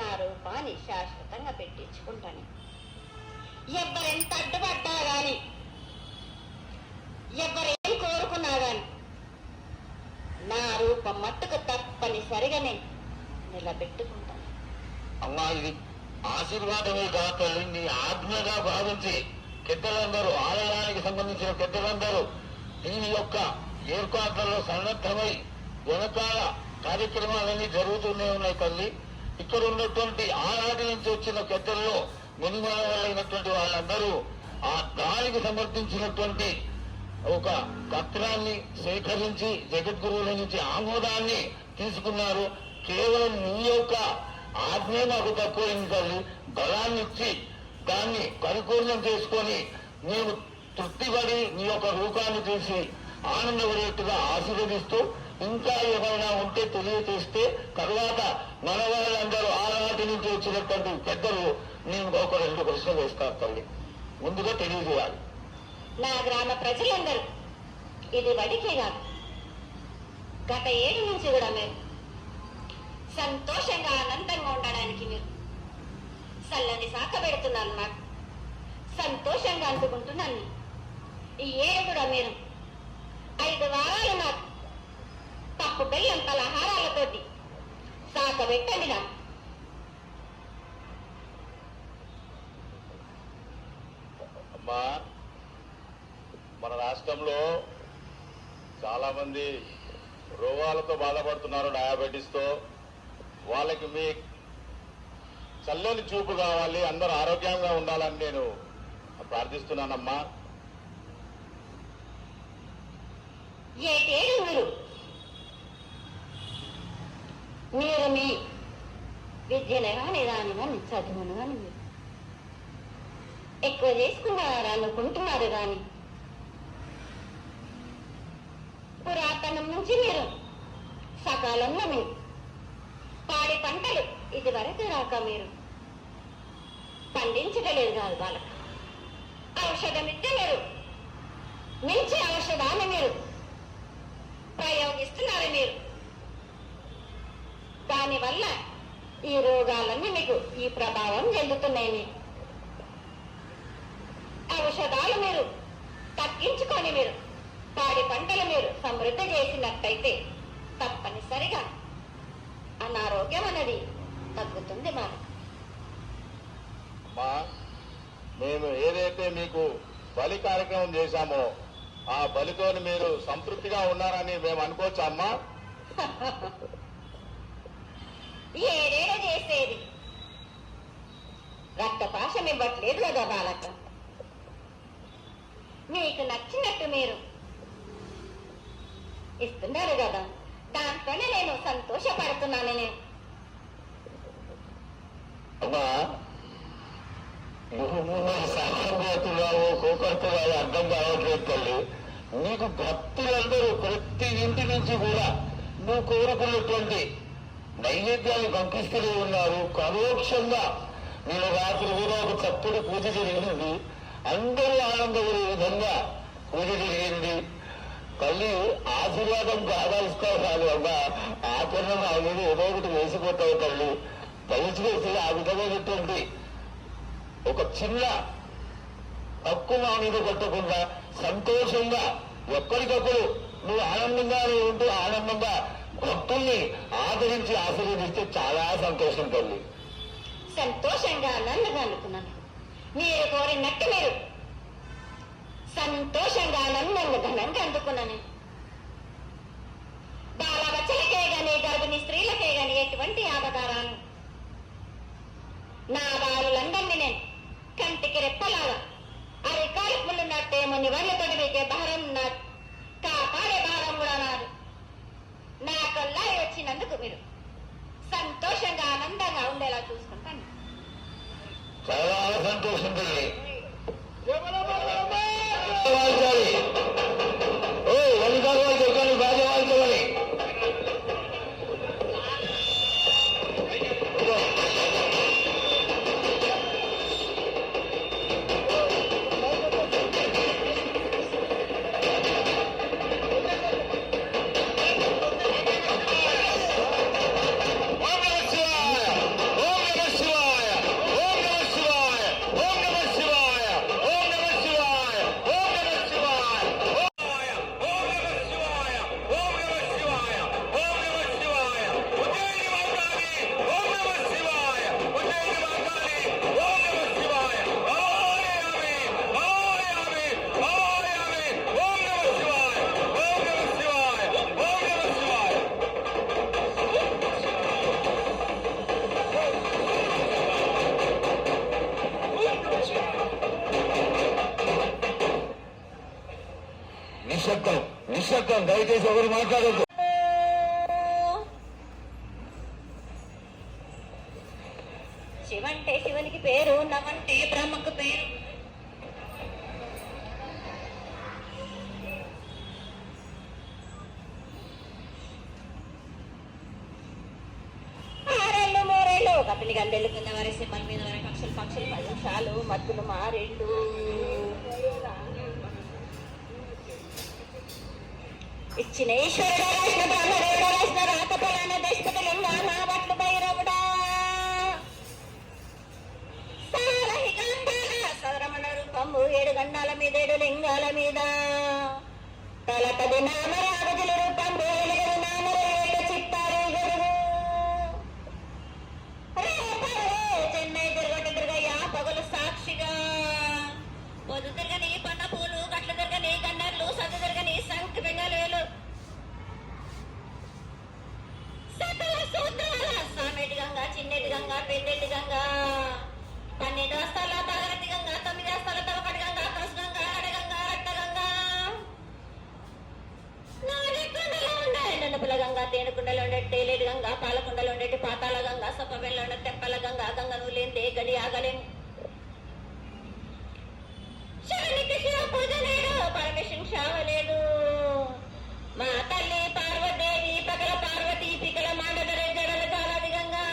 నా రూపాన్ని శాశ్వతంగా పెట్టించుకుంటాను. ఎవరెంత అడ్డుపడ్డా గాని, ఎవరేం కోరుకున్నా గాని నా రూపం మట్టుకు తప్పనిసరిగా నేను నిలబెట్టుకుంటాను. అమ్మా, ఇది ఆశీర్వాదమే కాదు, నీ ఆజ్ఞగా భావించి పెద్దలందరూ, ఆలయానికి సంబంధించిన పెద్దలందరూ దీని యొక్క ఏర్పాట్లలో సన్నద్ధమై వెనకాల కార్యక్రమాలన్నీ జరుగుతూనే ఉన్నాయి తల్లి. ఇక్కడ ఉన్నటువంటి ఆనాటి నుంచి వచ్చిన పెద్దల్లో మునిమానవులైనటువంటి వాళ్ళందరూ ఆ దానికి సమర్పించినటువంటి ఒక పత్రాన్ని సేకరించి జగద్గురువుల నుంచి ఆమోదాన్ని తీసుకున్నారు. కేవలం నీ యొక్క ఆజ్ఞ నాకు తక్కువైంది తల్లి. బలాన్ని ఇచ్చి దాన్ని పరిపూర్ణం చేసుకొని నేను తృప్తిపడి నీ యొక్క రూపాన్ని చూసి ఆనందపడేట్టుగా ఆశీర్వదిస్తూ, ఇంకా ఏమైనా ఉంటే తెలియచేస్తే తర్వాత మన వాళ్ళందరూ ఆనాటి నుంచి వచ్చినటువంటి పెద్దలు నేను ఒక 2 ప్రశ్నలు వేస్తారు తల్లి. ముందుగా తెలియజేయాలి. నా గ్రామ ప్రజలందరూ ఇది వడికే కాదు, గత 7 నుంచి కూడా మీరు సంతోషంగా ఆనందంగా ఉండడానికి మీరు చల్లని శాఖ పెడుతున్నారు. నాకు సంతోషంగా అందుకుంటున్నాను. ఈ 7 కూడా మీరు 5 వారాలు నాకు పప్పు బెల్లం పలహారాలతోటి శాఖ పెట్టండి. నాకు అమ్మా, మన రాష్ట్రంలో చాలా మంది రోగాలతో బాధపడుతున్నారు, డయాబెటీస్ తో. వాళ్ళకి మీ చల్లని చూపు కావాలి, అందరూ ఆరోగ్యంగా ఉండాలని నేను ప్రార్థిస్తున్నానమ్మా. మీరు మీ విద్యను కానీ రాని కానీ చదువును కానీ మీరు ఎక్కువ చేసుకున్నారు అనుకుంటున్నారు. కానీ పురాతనం నుంచి మీరు సకాలంలో మీరు పాడి పంటలు ఇది వరకు రాక మీరు పండించగలేదు కాదు. వాళ్ళకు ఔషధం ఇస్తే మీరు మించి ఔషధాన్ని మీరు ప్రయోగిస్తున్నారు. మీరు దానివల్ల ఈ రోగాలన్నీ మీకు ఈ ప్రభావం చెందుతున్నాయి. ఔషధాలు మీరు తగ్గించుకొని మీరు పాడి పంటలు మీరు సమృద్ధి చేసినట్టయితే తప్పనిసరిగా అనారోగ్యం అనేది తగ్గుతుంది. అమ్మా, మేము ఏదైతే మీకు బలి కార్యక్రమం చేశామో ఆ బలితోని మీరు సంతృప్తిగా ఉన్నారని మేము అనుకోవచ్చా అమ్మా? ఏదేదో చేసేది రక్తపాశం ఇవ్వట్లేదు కదా బాలక. మీకు నచ్చినట్టు మీరు ఇస్తున్నారు కదా, దాంతోనే నేను సంతోషపడుతున్నాను. నేను అమ్మా, సాక్షాత్తున్నావు కోకడుతున్నావు అర్థం కావట్లేదు తల్లి. నీకు భక్తులందరూ ప్రతి ఇంటి నుంచి కూడా నువ్వు కోరుకున్నటువంటి నైవేద్యాన్ని పంపిస్తూనే ఉన్నారు. పరోక్షంగా నేను రాత్రి కూడా ఒక చప్పుడు పూజ జరిగింది. అందరూ ఆనందపడే విధంగా పూజ జరిగింది. తల్లి ఆశీర్వాదం కాదాల్సుకోవాలి కాదు అమ్మా, ఆచరణ అనేది ఏదో ఒకటి వేసిపోతావు తల్లి. దయచేసి ఆ విధమైనటువంటి ఒక చిన్న తక్కువ మా మీద కొట్టకుండా సంతోషంగా ఎప్పటికప్పుడు నువ్వు ఆనందంగానే ఉంటూ ఆనందంగా భక్తుల్ని ఆదరించి ఆశీర్వదిస్తే చాలా సంతోషం తల్లి. సంతోషంగా ఆనందంగా అనుకున్నాను. మీరు కోరినట్టు మీరు సంతోషంగా ఆనందంగా ఘనంగా అందుకున్నాను. బాలబచ్చలకే గాని గర్భిణీ స్త్రీలకే గాని ఎటువంటి ఆపకారాలు నా బాలులందరినీ నేను కంటికి రెప్పలాగా అరికాలున్నట్టేమో నివాళులతో మీకే భారం నా కాపాడే భారం కూడా నాది. నా కొల్లా వచ్చినందుకు మీరు సంతోషంగా ఆనందంగా ఉండేలా చూసుకుంటాను. చాలా సంతోషం తల్లి. బాగా వాళ్ళని ఓం నిశ్శబ్దం దయచేసి ఎవరు మాట్లాడద్దు. శివంటే శివునికి పేరు, నవంటే బ్రహ్మకు పేరు. ఆరేళ్ళు మూరేళ్ళు కపిలి గందెళ్ళు కింద వారి సింహల మీద వారి పక్షులు 10 నిమిషాలు మత్తులు మారేళ్ళు. ఇచ్చిన ఈశ్వరుడు రాసిన బ్రహ్మదేవుడు రాసిన రాతపలాన దేశపతిలింగా నా బట్లు భైరవుడా సదరమణ రూపము 7 గండాల మీద 7 లింగాల మీద తలపది నామరాగజుల రూపం ఏలుగురు నామరేట చిత్తారు గురువు చెన్నై తిరగటి తిరగయ్యా పగలు సాక్షిగా పొద్దు తిరగని పన్న పూలు గట్ల తిరగని గన్నర్లు సద్దు తిరగని సంఖ్య బెంగళూరు సకల సూత్రాల సామెటి గంగా చిన్నెటి గంగా పెద్దెటి గంగా 12 వస్తాల భాగరథి గంగా 9 వస్తాల తలపటి గంగా కృష్ణ గంగా అడగంగా రక్త గంగా నాలుగుండలో ఉండే ఎండనపుల గంగా తేనుకుండలో ఉండే తేలేడు గంగా పాలకుండలో ఉండేటి పాతాల గంగా సొప్పబెల్లో ఉండే తెప్పల గంగా గంగను లేందే గడి ఆగలేము. శివునికి శివ పూజ లేడు, పరమేశ్వరుని శావలేదు. మా తల్లి పార్వదేవి పగల పార్వతి పికల మాండదరే జడల జాలది గంగా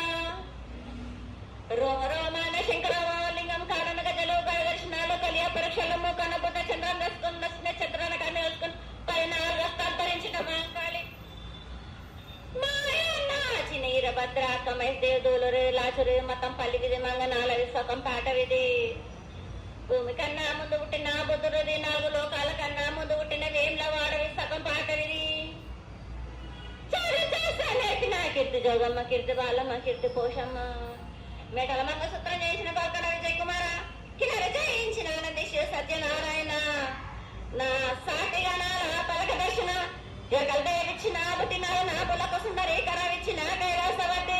రోమ రోమాన శంకరలింగం కారణ గజలు దర్శనాలు కలియ పరీక్షలు కనబుద్ధ చంద్రం వేసుకుని నక్షత్రాన్ని కన్ను వేసుకుని 14 రస్తాలు ధరించిన మాంకాళి చిన్న ఈరభద్ర కమేష్ దేవదూలు లాచురు మతం పల్లివిది మంగనాలవి సొకం పాటవిది భూమి కన్నా ముందు పుట్టిన బుద్ధుడిది 4 లోకాల కన్నా ముందు పుట్టిన వేమ్ల వాడవి సగం పాటవిది నేర్పిన కీర్తి జోగమ్మ కీర్తి బాలమ్మ కీర్తి పోషమ్మ మెటల మంగసూత్రం చేసిన బాకడ విజయ్ కుమార కిన్నర జయించిన నందీశ్వర సత్యనారాయణ నా సాటిగా నా పలక దర్శన జగల్ దేవిచ్చిన బుట్టిన నా బులకు సుందరీకరవిచ్చిన కైలాసవర్తి